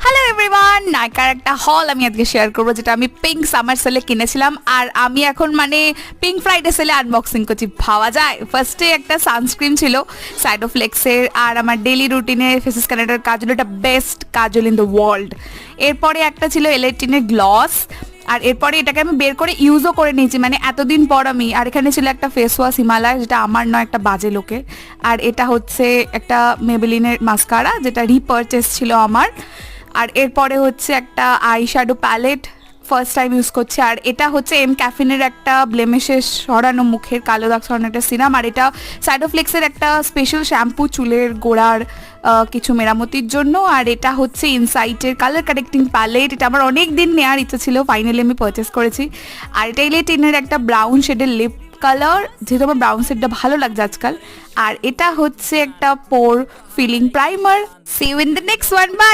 Hello everyone, নাইকার একটা হল আমি আজকে শেয়ার করবো, যেটা আমি পিঙ্ক সামার সেলে কিনেছিলাম। আর আমি এখন পিঙ্ক ফ্রাইডে সেলে আনবক্সিং করছি, ভাবা যায়। ফার্স্টে একটা সানস্ক্রিন ছিল সাইডোফ্লেক্সের, আর আমার ডেলি রুটিনে ফেসেস কানেক্টার কাজল, এটা best Kajal in the world. এরপরে একটা ছিল এলেটিনের গ্লস, আর এরপরে এটাকে আমি বের করে ইউজও করে নিয়েছি, এতদিন পর আমি। আর এখানে ছিল একটা ফেস ওয়াশ হিমালয়, যেটা আমার নয়, একটা বাজে লোকের। আর এটা হচ্ছে একটা মেবেলিনের মাস্কারা, যেটা রিপারচেস ছিল আমার। আর এরপরে হচ্ছে একটা eye shadow palette, first time use করছি। আর এটা হচ্ছে এম ক্যাফিনের একটা ব্লেমিশের সরানো, মুখের কালো দাগ সরানো একটা সিরাম। আর এটা সাইডোফ্লেক্সের একটা স্পেশাল শ্যাম্পু, চুলের গোড়ার কিছু মেরামতির জন্য। আর এটা হচ্ছে ইনসাইটের কালার কারেক্টিং প্যালেট, এটা আমার অনেক দিন নেওয়ার ইচ্ছা ছিল, ফাইনালি আমি পারচেস করেছি। আর এটা ইলেটিনের একটা ব্রাউন শেডের লিপ কালার, যেহেতু আমার ব্রাউন শেডটা ভালো লাগছে আজকাল। আর এটা হচ্ছে একটা pore filling primer. See you in the next one, by.